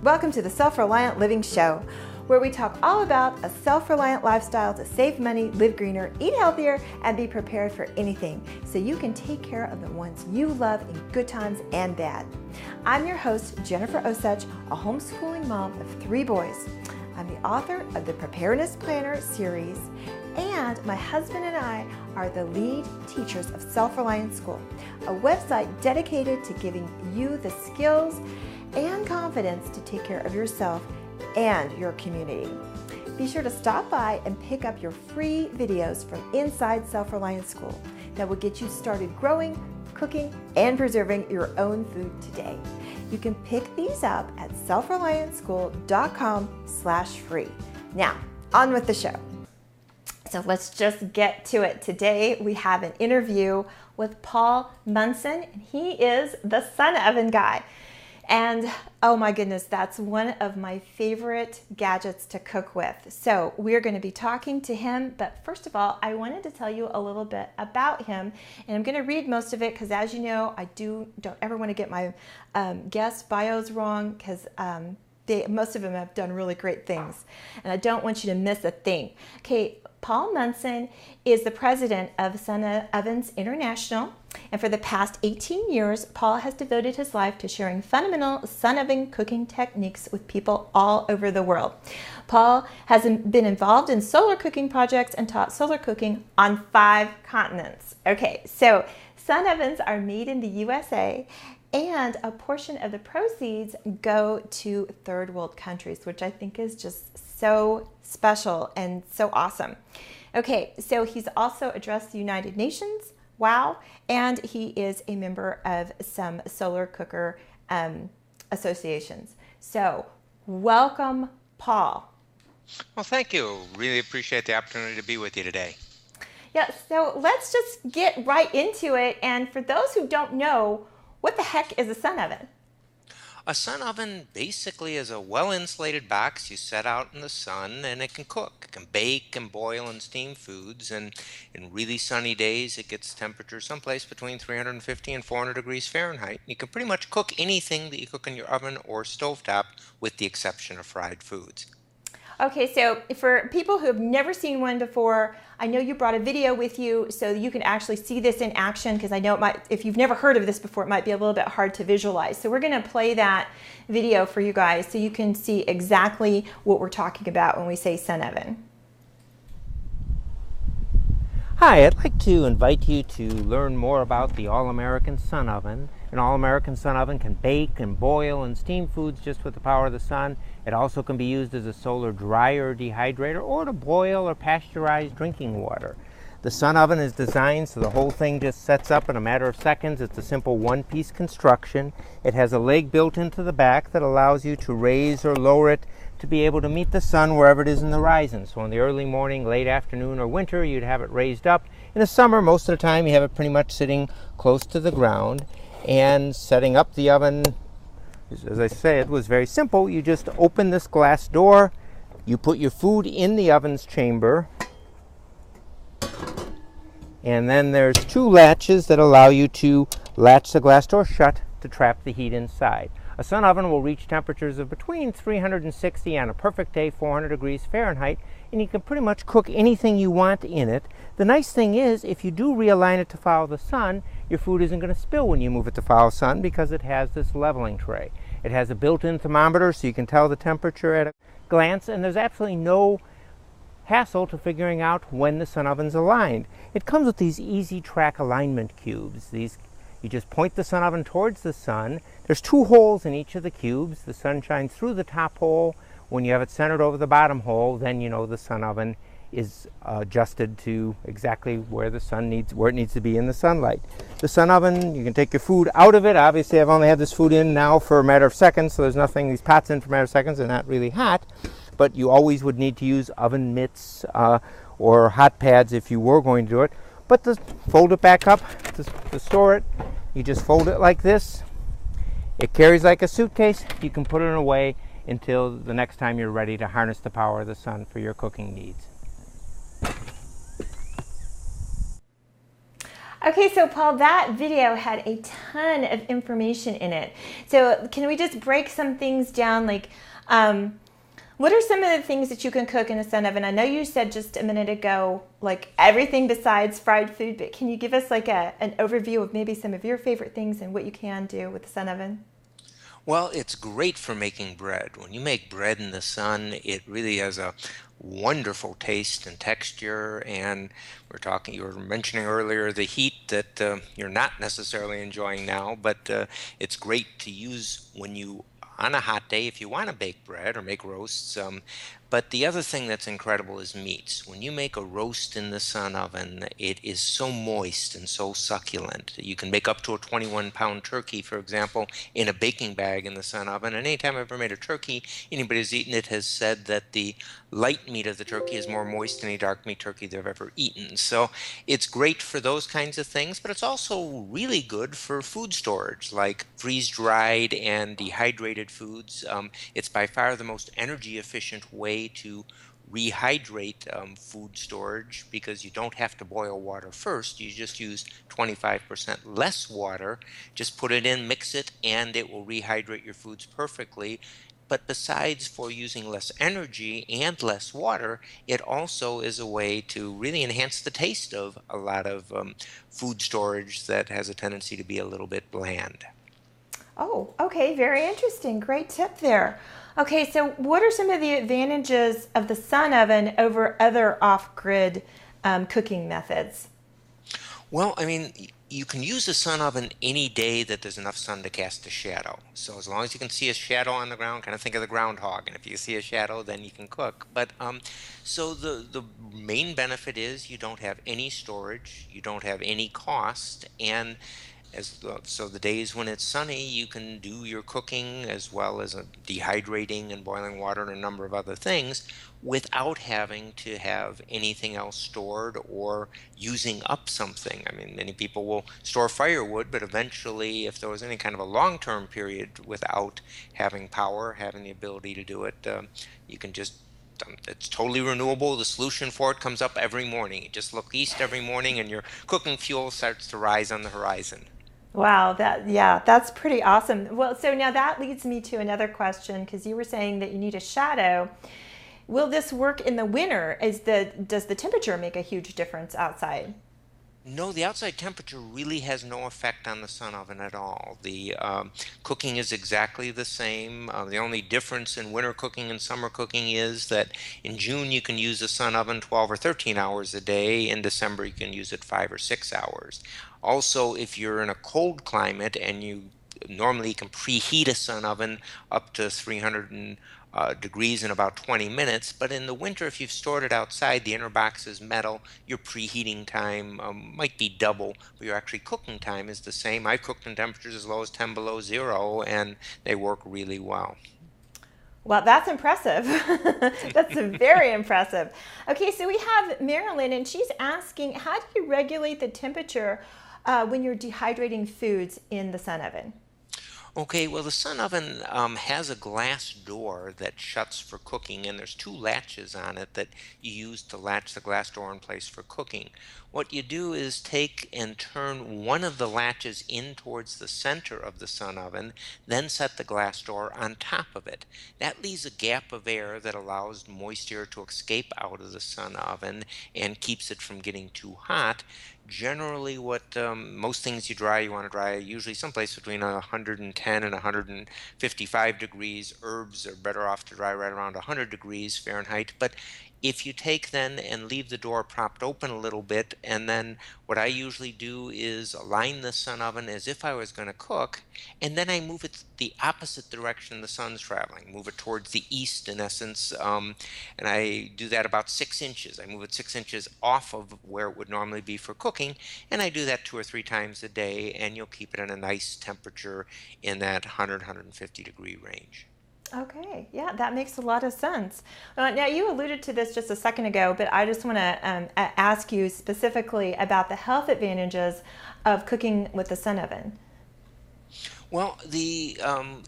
Welcome to the Self-Reliant Living Show, where we talk all about a self-reliant lifestyle to save money, live greener, eat healthier, and be prepared for anything so you can take care of the ones you love in good times and bad. I'm your host, Jennifer Osech, a homeschooling mom of 3 boys. I'm the author of the Preparedness Planner series, and my husband and I are the lead teachers of Self-Reliant School, a website dedicated to giving you the skills and confidence to take care of yourself and your community. Be sure to stop by and pick up your free videos from inside Self-Reliant School that will get you started growing, cooking, and preserving your own food today. You can pick these up at selfreliantschool.com/free. Now, on with the show. So let's just get to it. Today we have an interview with Paul Munsen, and he is the sun oven guy. And oh my goodness, that's one of my favorite gadgets to cook with. So we're going to be talking to him, but first of all, I wanted to tell you a little bit about him, and I'm going to read most of it because, as you know, I don't ever want to get my guest bios wrong, because most of them have done really great things, and I don't want you to miss a thing. Okay, Paul Munsen is the president of Sun Ovens International, and for the past 18 years, Paul has devoted his life to sharing fundamental sun oven cooking techniques with people all over the world. Paul has been involved in solar cooking projects and taught solar cooking on 5 continents. Okay, so sun ovens are made in the USA, and a portion of the proceeds go to third world countries, which I think is just so special and so awesome. Okay, so he's also addressed the United Nations, wow, and he is a member of some solar cooker associations. So welcome, Paul. Well, thank you. Really appreciate the opportunity to be with you today. Yeah, so let's just get right into it. And for those who don't know, what the heck is a sun oven? A sun oven basically is a well-insulated box you set out in the sun, and it can cook. It can bake and boil and steam foods, and in really sunny days it gets temperatures someplace between 350 and 400 degrees Fahrenheit. You can pretty much cook anything that you cook in your oven or stovetop, with the exception of fried foods. Okay, so for people who have never seen one before, I know you brought a video with you so you can actually see this in action, because I know it might, if you've never heard of this before, it might be a little bit hard to visualize. So we're going to play that video for you guys so you can see exactly what we're talking about when we say sun oven. Hi, I'd like to invite you to learn more about the All-American Sun Oven. An All-American Sun Oven can bake and boil and steam foods just with the power of the sun. It also can be used as a solar dryer or dehydrator, or to boil or pasteurize drinking water. The Sun Oven is designed so the whole thing just sets up in a matter of seconds. It's a simple one-piece construction. It has a leg built into the back that allows you to raise or lower it to be able to meet the sun wherever it is in the horizon. So in the early morning, late afternoon, or winter, you'd have it raised up. In the summer, most of the time, you have it pretty much sitting close to the ground. And setting up the oven, as I said, was very simple. You just open this glass door, you put your food in the oven's chamber, and then there's 2 latches that allow you to latch the glass door shut to trap the heat inside. A sun oven will reach temperatures of between 360 on a perfect day, 400 degrees Fahrenheit, and you can pretty much cook anything you want in it. The nice thing is, if you do realign it to follow the sun, your food isn't going to spill when you move it to follow sun, because it has this leveling tray. It has a built-in thermometer so you can tell the temperature at a glance, and there's absolutely no hassle to figuring out when the sun oven's aligned. It comes with these easy track alignment cubes. You just point the sun oven towards the sun. There's 2 holes in each of the cubes. The sun shines through the top hole. When you have it centered over the bottom hole, then you know the sun oven is adjusted to exactly where the sun needs to be in the sunlight. The sun oven, you can take your food out of it. Obviously, I've only had this food in now for a matter of seconds, so there's nothing, these pots in for a matter of seconds, they're not really hot, but you always would need to use oven mitts or hot pads if you were going to do it. But to fold it back up, to store it, you just fold it like this. It carries like a suitcase. You can put it away until the next time you're ready to harness the power of the sun for your cooking needs. Okay, so Paul, that video had a ton of information in it. So can we just break some things down? Like, what are some of the things that you can cook in a sun oven? I know you said just a minute ago, like everything besides fried food, but can you give us like an overview of maybe some of your favorite things and what you can do with the sun oven? Well, it's great for making bread. When you make bread in the sun, it really has a wonderful taste and texture. And you were mentioning earlier the heat that you're not necessarily enjoying now, but it's great to use when you on a hot day if you want to bake bread or make roasts. But the other thing that's incredible is meats. When you make a roast in the sun oven, it is so moist and so succulent. You can make up to a 21-pound turkey, for example, in a baking bag in the sun oven. And anytime I've ever made a turkey, anybody who's eaten it has said that the light meat of the turkey is more moist than any dark meat turkey they've ever eaten. So it's great for those kinds of things, but it's also really good for food storage, like freeze-dried and dehydrated foods. It's by far the most energy efficient way to rehydrate food storage because you don't have to boil water first. You just use 25% less water. Just put it in, mix it, and it will rehydrate your foods perfectly. But besides for using less energy and less water, it also is a way to really enhance the taste of a lot of food storage that has a tendency to be a little bit bland. Oh, okay, very interesting. Great tip there. Okay, so what are some of the advantages of the sun oven over other off-grid cooking methods? Well, I mean, you can use the sun oven any day that there's enough sun to cast a shadow. So as long as you can see a shadow on the ground, kind of think of the groundhog, and if you see a shadow, then you can cook. But so the main benefit is you don't have any storage, you don't have any cost, and so the days when it's sunny, you can do your cooking as well as dehydrating and boiling water and a number of other things without having to have anything else stored or using up something. I mean, many people will store firewood, but eventually, if there was any kind of a long-term period without having power, having the ability to do it, you can just it's totally renewable. The solution for it comes up every morning. You just look east every morning and your cooking fuel starts to rise on the horizon. Wow, that's pretty awesome. Well, so now that leads me to another question because you were saying that you need a shadow. Will this work in the winter? Does the temperature make a huge difference outside? No, the outside temperature really has no effect on the sun oven at all. The cooking is exactly the same. The only difference in winter cooking and summer cooking is that in June you can use the sun oven 12 or 13 hours a day. In December you can use it 5 or 6 hours. Also, if you're in a cold climate and you normally can preheat a sun oven up to 300 degrees in about 20 minutes, but in the winter, if you've stored it outside, the inner box is metal, your preheating time might be double, but your actually cooking time is the same. I've cooked in temperatures as low as 10 below zero, and they work really well. Well, that's impressive. That's very impressive. Okay, so we have Marilyn, and she's asking, how do you regulate the temperature when you're dehydrating foods in the sun oven? Okay, well, the sun oven has a glass door that shuts for cooking, and there's two latches on it that you use to latch the glass door in place for cooking. What you do is take and turn one of the latches in towards the center of the sun oven, then set the glass door on top of it. That leaves a gap of air that allows moisture to escape out of the sun oven and keeps it from getting too hot. Generally, what most things you want to dry usually someplace between 110 and 155 degrees. Herbs are better off to dry right around 100 degrees Fahrenheit. But if you take then and leave the door propped open a little bit, and then what I usually do is align the sun oven as if I was going to cook, and then I move it the opposite direction the sun's traveling, move it towards the east in essence, and I do that about 6 inches. I move it 6 inches off of where it would normally be for cooking, and I do that 2 or 3 times a day, and you'll keep it at a nice temperature in that 150 degree range. Okay, yeah, that makes a lot of sense. Now, you alluded to this just a second ago, but I just want to ask you specifically about the health advantages of cooking with the sun oven. Well, the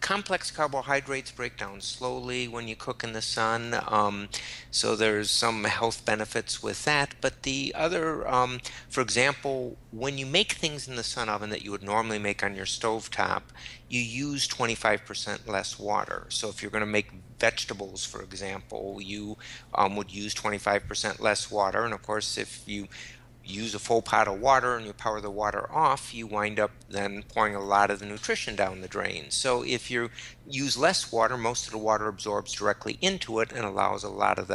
complex carbohydrates break down slowly when you cook in the sun, so there's some health benefits with that. But the other, for example, when you make things in the sun oven that you would normally make on your stove top, you use 25% less water. So if you're going to make vegetables, for example, you would use 25% less water. And of course, if you use a full pot of water and you power the water off, you wind up then pouring a lot of the nutrition down the drain. So if you use less water, most of the water absorbs directly into it and allows a lot of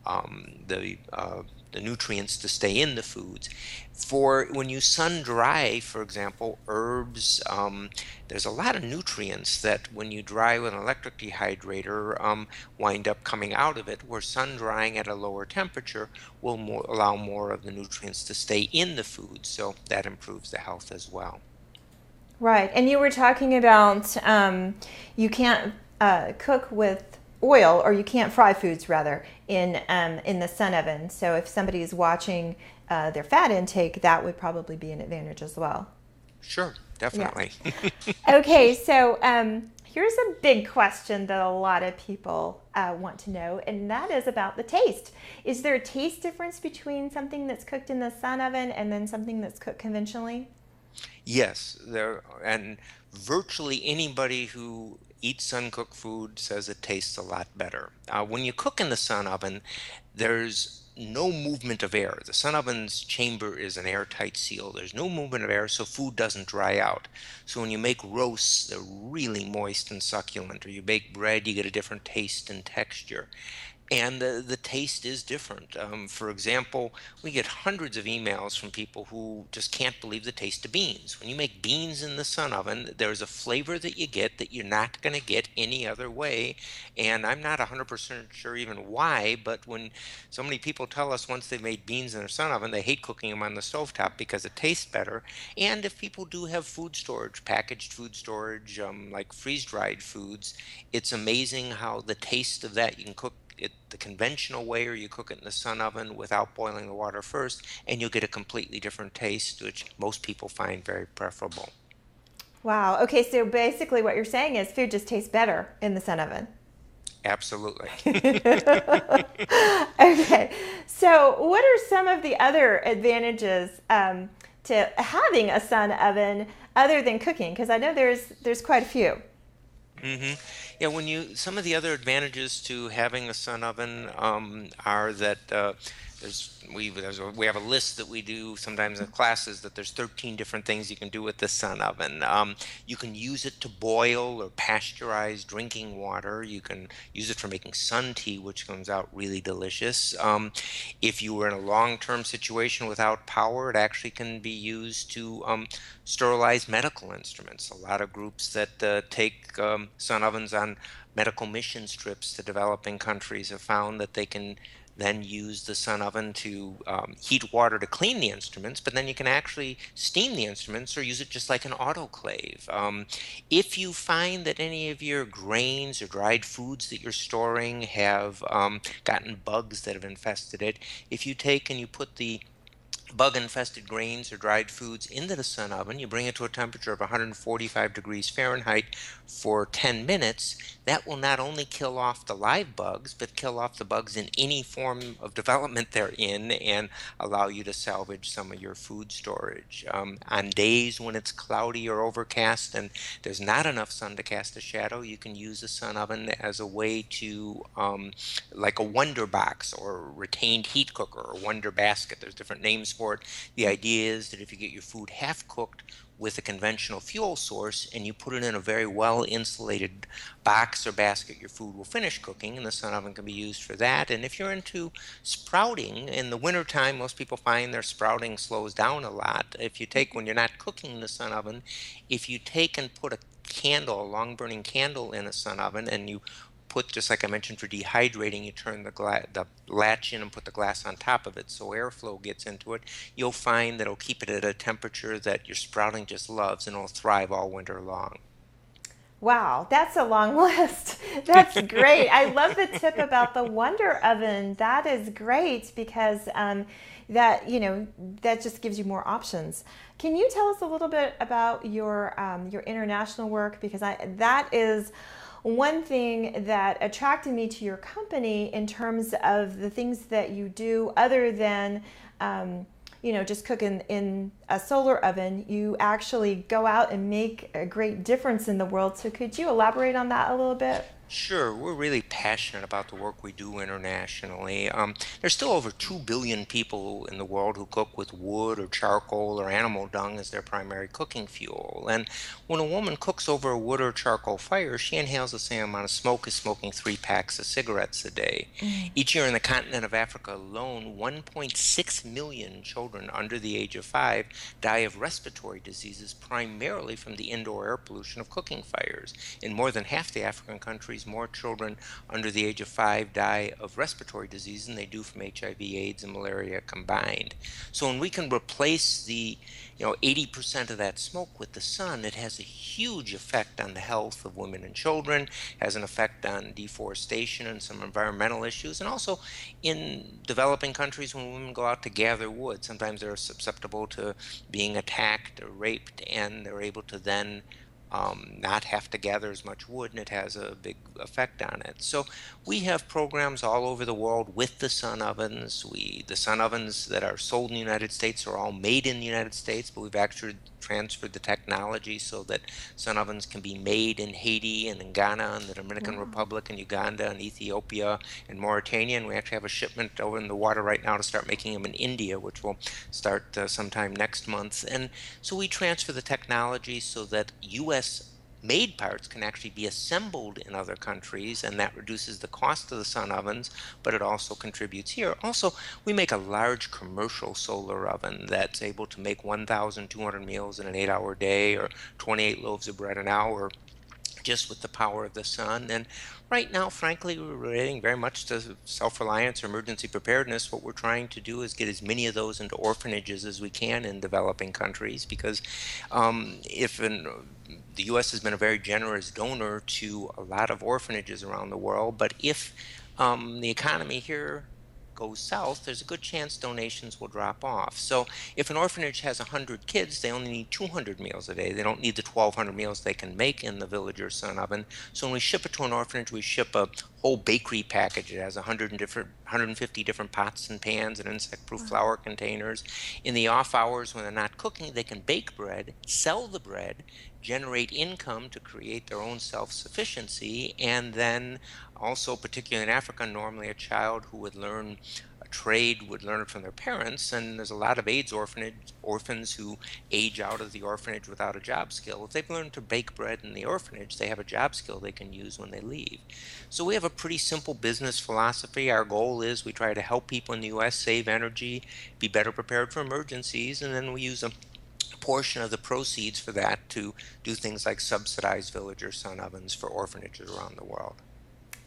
um, the uh, the nutrients to stay in the foods. For when you sun dry, for example, herbs, there's a lot of nutrients that when you dry with an electric dehydrator wind up coming out of it, where sun drying at a lower temperature will allow more of the nutrients to stay in the food, so that improves the health as well. Right. And you were talking about you can't cook with oil, or you can't fry foods rather in the sun oven. So if somebody is watching their fat intake, that would probably be an advantage as well. Sure, Yeah. definitely. Okay. So here's a big question that a lot of people want to know, and that is about the taste. Is there a taste difference between something that's cooked in the sun oven and then something that's cooked conventionally? Yes, there and virtually anybody who eats uncooked food says it tastes a lot better. When you cook in the sun oven, there's no movement of air. The sun oven's chamber is an airtight seal. There's no movement of air, so food doesn't dry out. So when you make roasts, they're really moist and succulent, or you bake bread, you get a different taste and texture. And the taste is different. For example, we get hundreds of emails from people who just can't believe the taste of beans. When you make beans in the sun oven, there's a flavor that you get that you're not going to get any other way. And I'm not 100% sure even why, but when so many people tell us once they've made beans in their sun oven, they hate cooking them on the stovetop because it tastes better. And if people do have food storage, packaged food storage, like freeze-dried foods, it's amazing how the taste of that you can cook it the conventional way, or you cook it in the sun oven without boiling the water first, and you'll get a completely different taste, which most people find very preferable. Wow. Okay, so basically what you're saying is food just tastes better in the sun oven. Absolutely. Okay. So, what are some of the other advantages to having a sun oven other than cooking? Because I know there's quite a few. hmm Yeah, when you some of the other advantages to having a sun oven are that we have a list that we do sometimes in classes that there's 13 different things you can do with the sun oven. You can use it to boil or pasteurize drinking water. You can use it for making sun tea, which comes out really delicious. If you were in a long-term situation without power, it actually can be used to sterilize medical instruments. A lot of groups that take sun ovens on medical mission trips to developing countries have found that they can then use the sun oven to heat water to clean the instruments, but then you can actually steam the instruments or use it just like an autoclave. If you find that any of your grains or dried foods that you're storing have gotten bugs that have infested it, if you take and you put the bug infested grains or dried foods into the sun oven, you bring it to a temperature of 145 degrees Fahrenheit for 10 minutes, that will not only kill off the live bugs, but kill off the bugs in any form of development they're in and allow you to salvage some of your food storage. On days when it's cloudy or overcast and there's not enough sun to cast a shadow, you can use the sun oven as a way to, like a wonder box or retained heat cooker or wonder basket. There's different names for it. The idea is that if you get your food half cooked with a conventional fuel source and you put it in a very well insulated box or basket, your food will finish cooking, and the sun oven can be used for that. And if you're into sprouting in the wintertime, most people find their sprouting slows down a lot. If you take, when you're not cooking in the sun oven, if you take and put a candle, a long burning candle in a sun oven, and you put, just like I mentioned for dehydrating, you turn the latch in and put the glass on top of it so airflow gets into it, you'll find that it'll keep it at a temperature that your sprouting just loves and it'll thrive all winter long. Wow, that's a long list. That's great. I love the tip about the Wonder Oven. That is great because that that just gives you more options. Can you tell us a little bit about your international work? Because that is one thing that attracted me to your company in terms of the things that you do other than just cook in a solar oven. You actually go out and make a great difference in the world. So could you elaborate on that a little bit? Sure, we're really passionate about the work we do internationally. There's still over 2 billion people in the world who cook with wood or charcoal or animal dung as their primary cooking fuel. And when a woman cooks over a wood or charcoal fire, she inhales the same amount of smoke as smoking 3 packs of cigarettes a day. Mm. Each year in the continent of Africa alone, 1.6 million children under the age of 5 die of respiratory diseases, primarily from the indoor air pollution of cooking fires. In more than half the African countries, more children under the age of 5 die of respiratory disease than they do from HIV, AIDS, and malaria combined. So when we can replace the 80% of that smoke with the sun, it has a huge effect on the health of women and children, has an effect on deforestation and some environmental issues, and also in developing countries when women go out to gather wood, sometimes they're susceptible to being attacked or raped, and they're able to then not have to gather as much wood, and it has a big effect on it. So we have programs all over the world with the sun ovens. The sun ovens that are sold in the United States are all made in the United States, but we've actually transferred the technology so that sun ovens can be made in Haiti and in Ghana and the Dominican Wow. Republic and Uganda and Ethiopia and Mauritania. And we actually have a shipment over in the water right now to start making them in India, which will start sometime next month. And so we transfer the technology so that U.S. made parts can actually be assembled in other countries, and that reduces the cost of the sun ovens, but it also contributes here. Also, we make a large commercial solar oven that's able to make 1,200 meals in an 8-hour day or 28 loaves of bread an hour just with the power of the sun. And right now, frankly, we're relating very much to self-reliance or emergency preparedness. What we're trying to do is get as many of those into orphanages as we can in developing countries, because if the U.S. has been a very generous donor to a lot of orphanages around the world, but if the economy here goes south, there's a good chance donations will drop off. So if an orphanage has 100 kids, they only need 200 meals a day. They don't need the 1,200 meals they can make in the Villager Sun Oven. So when we ship it to an orphanage, we ship a whole bakery package. It has 150 different pots and pans and insect-proof flour containers. In the off hours when they're not cooking, they can bake bread, sell the bread, generate income to create their own self-sufficiency, and then also, particularly in Africa, normally a child who would learn a trade would learn it from their parents, and there's a lot of AIDS orphans who age out of the orphanage without a job skill. If they've learned to bake bread in the orphanage, they have a job skill they can use when they leave. So we have a pretty simple business philosophy. Our goal is we try to help people in the U.S. save energy, be better prepared for emergencies, and then we use a portion of the proceeds for that to do things like subsidize villager sun ovens for orphanages around the world.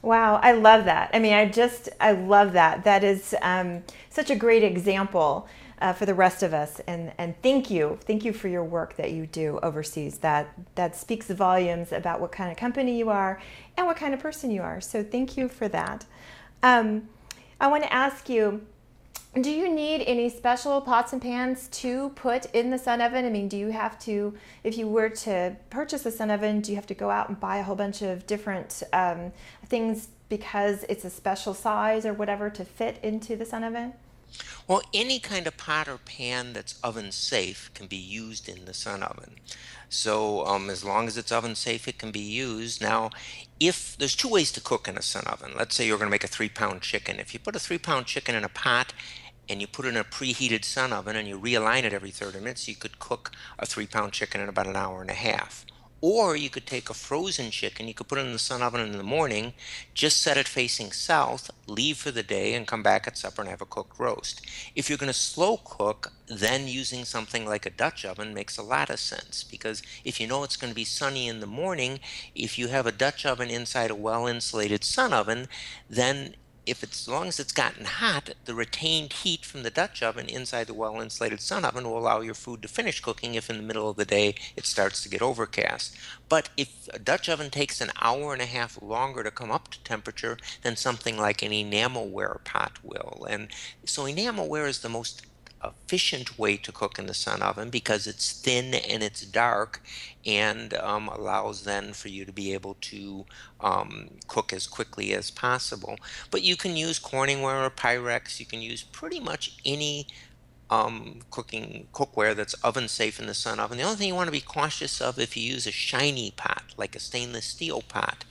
Wow, I love that. I mean, I love that. That is such a great example for the rest of us. And thank you for your work that you do overseas. That speaks volumes about what kind of company you are and what kind of person you are. So thank you for that. I want to ask you, do you need any special pots and pans to put in the sun oven? I mean, do you have to, if you were to purchase a sun oven, do you have to go out and buy a whole bunch of different things because it's a special size or whatever to fit into the sun oven? Well, any kind of pot or pan that's oven safe can be used in the sun oven. So as long as it's oven safe, it can be used. Now, if there's two ways to cook in a sun oven. Let's say you're going to make a 3-pound chicken. If you put a 3-pound chicken in a pot and you put it in a preheated sun oven and you realign it every 30 minutes, you could cook a 3-pound chicken in about an hour and a half. Or you could take a frozen chicken, you could put it in the sun oven in the morning, just set it facing south, leave for the day, and come back at supper and have a cooked roast. If you're going to slow cook, then using something like a Dutch oven makes a lot of sense, because if you know it's going to be sunny in the morning, if you have a Dutch oven inside a well-insulated sun oven, then if it's, as long as it's gotten hot, the retained heat from the Dutch oven inside the well-insulated sun oven will allow your food to finish cooking if in the middle of the day it starts to get overcast. But if a Dutch oven takes an hour and a half longer to come up to temperature than something like an enamelware pot will. And so enamelware is the most efficient way to cook in the sun oven because it's thin and it's dark, and allows then for you to be able to cook as quickly as possible. But you can use Corningware or Pyrex. You can use pretty much any cookware that's oven safe in the sun oven. The only thing you want to be cautious of, if you use a shiny pot, like a stainless steel pot,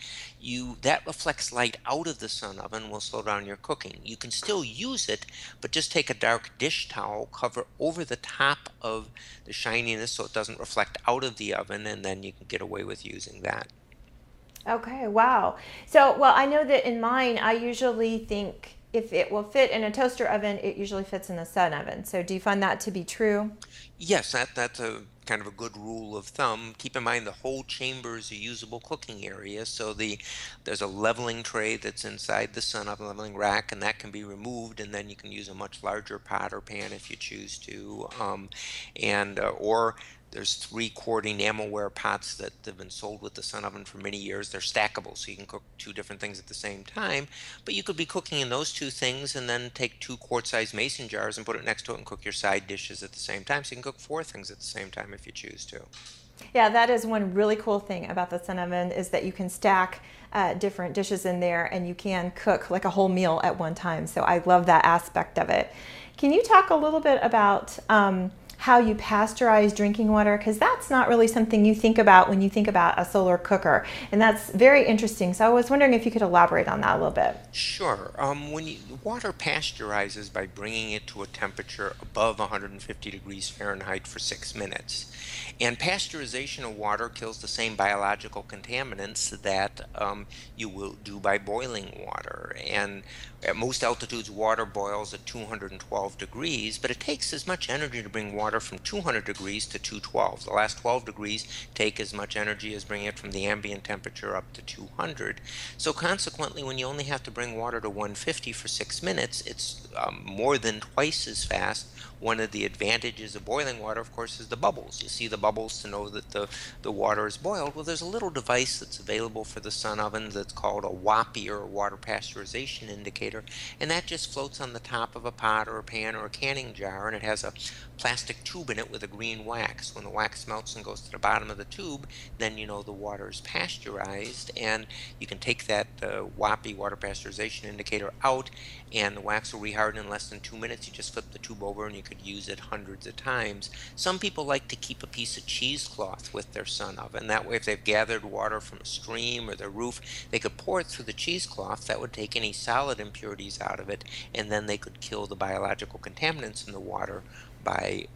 that reflects light out of the sun oven will slow down your cooking. You can still use it, but just take a dark dish towel, cover over the top of the shininess so it doesn't reflect out of the oven, and then you can get away with using that. Okay, wow. So, well, I know that in mine, I usually think if it will fit in a toaster oven, it usually fits in a sun oven. So, do you find that to be true? Yes, that's a kind of a good rule of thumb. Keep in mind the whole chamber is a usable cooking area, so there's a leveling tray that's inside the sun oven, leveling rack, and that can be removed, and then you can use a much larger pot or pan if you choose to. And or there's 3-quart enamelware pots that have been sold with the sun oven for many years. They're stackable, so you can cook two different things at the same time. But you could be cooking in those two things and then take 2-quart-sized mason jars and put it next to it and cook your side dishes at the same time. So you can cook 4 things at the same time if you choose to. Yeah, that is one really cool thing about the sun oven is that you can stack different dishes in there and you can cook like a whole meal at one time. So I love that aspect of it. Can you talk a little bit about how you pasteurize drinking water? Because that's not really something you think about when you think about a solar cooker. And that's very interesting. So I was wondering if you could elaborate on that a little bit. Sure. Water pasteurizes by bringing it to a temperature above 150 degrees Fahrenheit for 6 minutes. And pasteurization of water kills the same biological contaminants that you will do by boiling water. And at most altitudes, water boils at 212 degrees, but it takes as much energy to bring water from 200 degrees to 212. The last 12 degrees take as much energy as bringing it from the ambient temperature up to 200. So consequently, when you only have to bring water to 150 for 6 minutes, it's more than twice as fast. One of the advantages of boiling water, of course, is the bubbles. You see the bubbles to know that the water is boiled. Well, there's a little device that's available for the sun oven that's called a WAPI, or a water pasteurization indicator, and that just floats on the top of a pot or a pan or a canning jar, and it has a plastic tube in it with a green wax. When the wax melts and goes to the bottom of the tube, then you know the water is pasteurized, and you can take that WAPI, water pasteurization indicator, out, and the wax will reharden in less than 2 minutes. You just flip the tube over and you could use it hundreds of times. Some people like to keep a piece of cheesecloth with their sun oven. That way, if they've gathered water from a stream or their roof, they could pour it through the cheesecloth. That would take any solid impurities out of it, and then they could kill the biological contaminants in the water by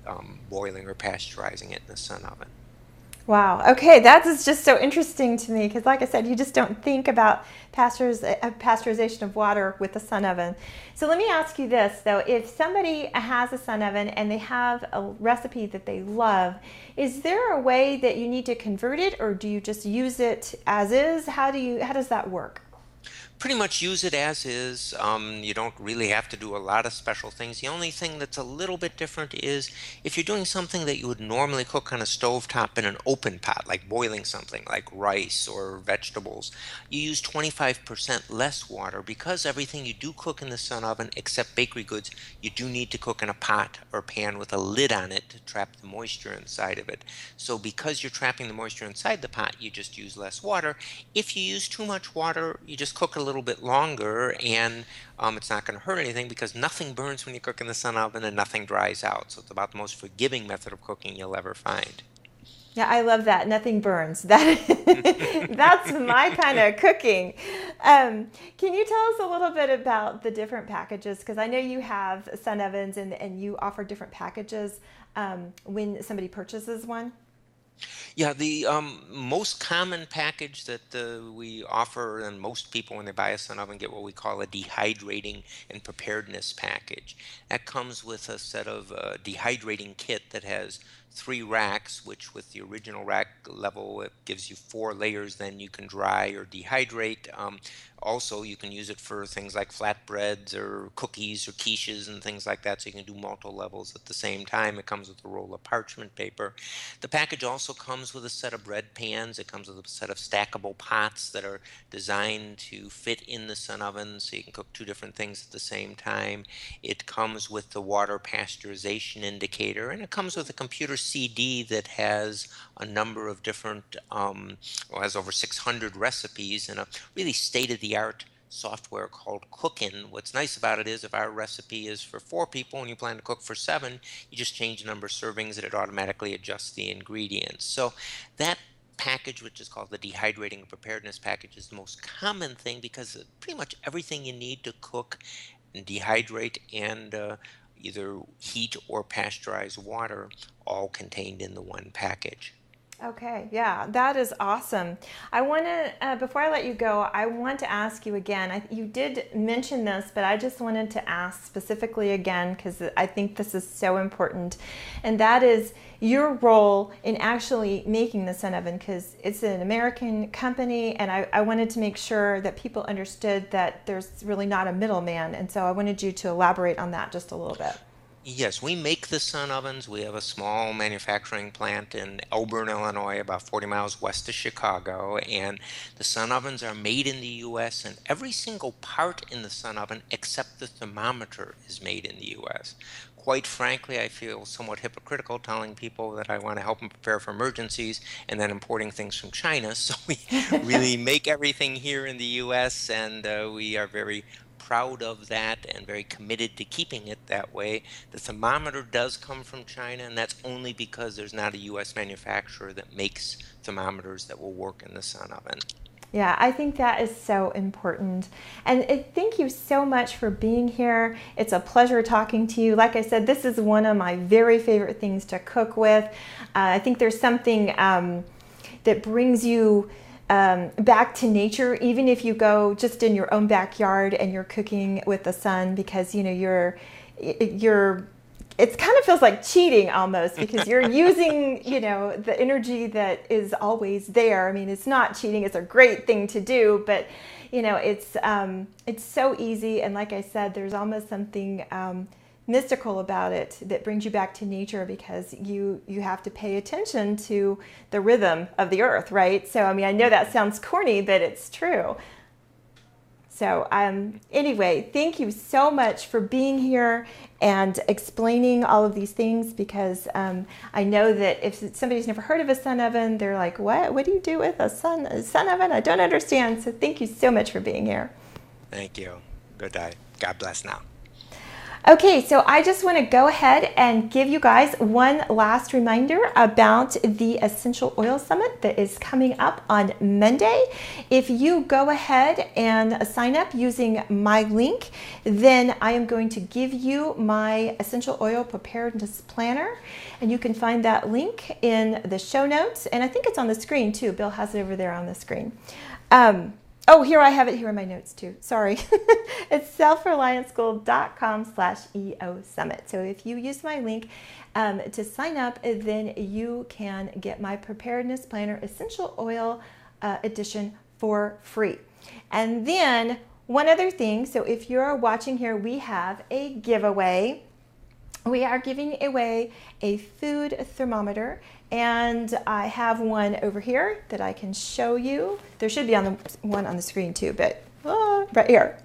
boiling or pasteurizing it in the sun oven. Wow. Okay, that is just so interesting to me because, like I said, you just don't think about pasteurization of water with the sun oven. So let me ask you this, though. If somebody has a sun oven and they have a recipe that they love, is there a way that you need to convert it, or do you just use it as is? How does that work? Pretty much use it as is. You don't really have to do a lot of special things. The only thing that's a little bit different is if you're doing something that you would normally cook on a stove top in an open pot, like boiling something like rice or vegetables, you use 25% less water because everything you do cook in the sun oven, except bakery goods, you do need to cook in a pot or pan with a lid on it to trap the moisture inside of it. So because you're trapping the moisture inside the pot, you just use less water. If you use too much water, you just cook a little bit longer, and it's not going to hurt anything because nothing burns when you cook in the sun oven and nothing dries out. So it's about the most forgiving method of cooking you'll ever find. Yeah, I love that. Nothing burns. That's my kind of cooking. Can you tell us a little bit about the different packages? Because I know you have sun ovens and you offer different packages when somebody purchases one. Yeah, the most common package that we offer, and most people when they buy a sun oven get what we call a dehydrating and preparedness package. That comes with a set of dehydrating kit that has 3 racks, which with the original rack level, it gives you 4 layers. Then you can dry or dehydrate. Also, you can use it for things like flatbreads or cookies or quiches and things like that. So you can do multiple levels at the same time. It comes with a roll of parchment paper. The package also comes with a set of bread pans. It comes with a set of stackable pots that are designed to fit in the sun oven, so you can cook 2 different things at the same time. It comes with the water pasteurization indicator, and it comes with a computer CD that has a number of different, well, has over 600 recipes and a really state-of-the-art software called Cookin. What's nice about it is if our recipe is for 4 people and you plan to cook for 7, you just change the number of servings and it automatically adjusts the ingredients. So that package, which is called the dehydrating and preparedness package, is the most common thing because pretty much everything you need to cook and dehydrate and either heat or pasteurize water, all contained in the one package. Okay, yeah, that is awesome. I want to, before I let you go, I want to ask you again. You did mention this, but I just wanted to ask specifically again because I think this is so important. And that is your role in actually making the Sun Oven, because it's an American company, and I wanted to make sure that people understood that there's really not a middleman. And so I wanted you to elaborate on that just a little bit. Yes, we make the sun ovens. We have a small manufacturing plant in Elburn, Illinois, about 40 miles west of Chicago. And the sun ovens are made in the U.S., and every single part in the sun oven except the thermometer is made in the U.S. Quite frankly, I feel somewhat hypocritical telling people that I want to help them prepare for emergencies and then importing things from China. So we really make everything here in the U.S., and we are very proud of that and very committed to keeping it that way. The thermometer does come from China, and that's only because there's not a U.S. manufacturer that makes thermometers that will work in the sun oven. Yeah, I think that is so important. And thank you so much for being here. It's a pleasure talking to you. Like I said, this is one of my very favorite things to cook with. I think there's something that brings you back to nature, even if you go just in your own backyard and you're cooking with the sun, because you're it kind of feels like cheating almost, because you're using the energy that is always there. I mean, it's not cheating, it's a great thing to do, but it's so easy. And like I said, there's almost something mystical about it that brings you back to nature, because you have to pay attention to the rhythm of the earth, right? So I mean, I know that sounds corny, but it's true. So anyway, thank you so much for being here and explaining all of these things, because I know that if somebody's never heard of a sun oven, they're like, what do you do with a sun oven? I don't understand. So thank you so much for being here. Thank you. Good day. God bless now. Okay, so I just want to go ahead and give you guys one last reminder about the Essential Oil Summit that is coming up on Monday. If you go ahead and sign up using my link, then I am going to give you my Essential Oil Preparedness Planner, and you can find that link in the show notes, and I think it's on the screen too. Bill has it over there on the screen. Oh, here I have it here in my notes too. Sorry. It's selfreliantschool.com/EO Summit. So if you use my link to sign up, then you can get my Preparedness Planner Essential Oil Edition for free. And then one other thing. So if you're watching here, we have a giveaway. We are giving away a food thermometer, and I have one over here that I can show you. There should be one on the screen too, but right here.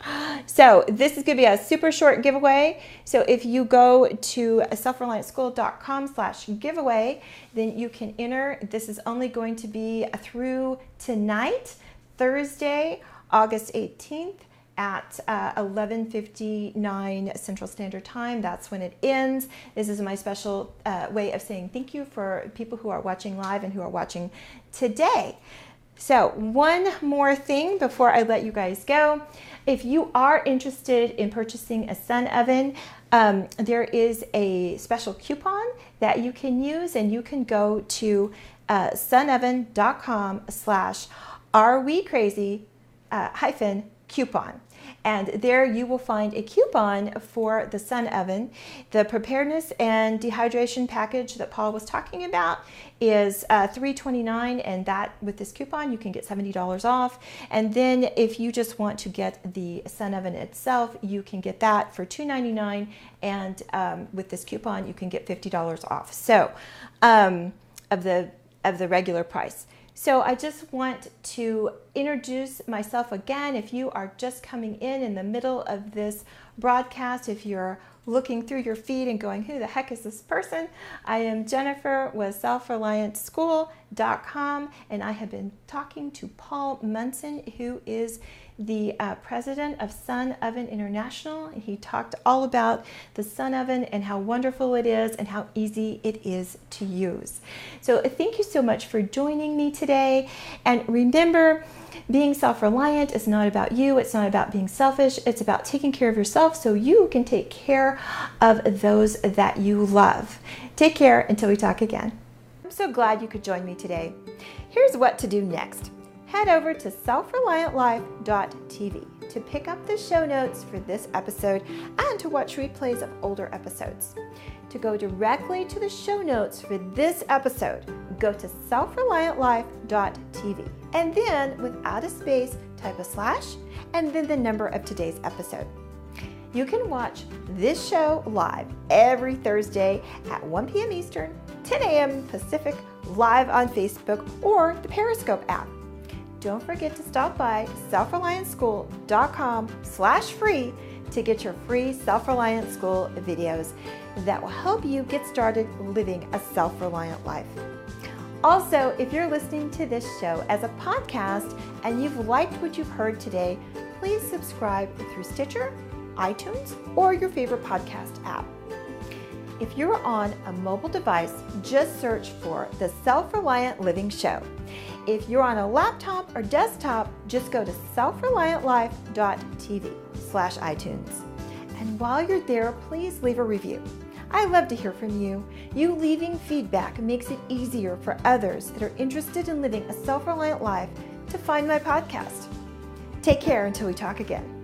So this is going to be a super short giveaway. So if you go to selfreliantschool.com/giveaway, then you can enter. This is only going to be through tonight, Thursday, August 18th. At 11:59 Central Standard Time. That's when it ends. This is my special way of saying thank you for people who are watching live and who are watching today. So one more thing before I let you guys go. If you are interested in purchasing a sun oven, there is a special coupon that you can use, and you can go to sunoven.com/arewecrazy-coupon. And there you will find a coupon for the Sun Oven. The preparedness and dehydration package that Paul was talking about is $3.29, and that with this coupon you can get $70 off. And then if you just want to get the Sun Oven itself, you can get that for $2.99, and with this coupon you can get $50 off. So of the regular price. So I just want to introduce myself again. If you are just coming in the middle of this broadcast, if you're looking through your feed and going, who the heck is this person? I am Jennifer with selfreliantschool.com, and I have been talking to Paul Munsen, who is the president of Sun Oven International, and he talked all about the Sun Oven and how wonderful it is and how easy it is to use. So thank you so much for joining me today. And remember, being self-reliant is not about you. It's not about being selfish. It's about taking care of yourself so you can take care of those that you love. Take care until we talk again. I'm so glad you could join me today. Here's what to do next. Head over to selfreliantlife.tv to pick up the show notes for this episode and to watch replays of older episodes. To go directly to the show notes for this episode, go to selfreliantlife.tv, and then without a space, type a slash and then the number of today's episode. You can watch this show live every Thursday at 1 p.m. Eastern, 10 a.m. Pacific, live on Facebook or the Periscope app. Don't forget to stop by selfreliantschool.com/free to get your free Self-Reliant School videos that will help you get started living a self-reliant life. Also, if you're listening to this show as a podcast and you've liked what you've heard today, please subscribe through Stitcher, iTunes, or your favorite podcast app. If you're on a mobile device, just search for the Self-Reliant Living Show. If you're on a laptop or desktop, just go to selfreliantlife.tv/iTunes. And while you're there, please leave a review. I love to hear from you. You leaving feedback makes it easier for others that are interested in living a self-reliant life to find my podcast. Take care until we talk again.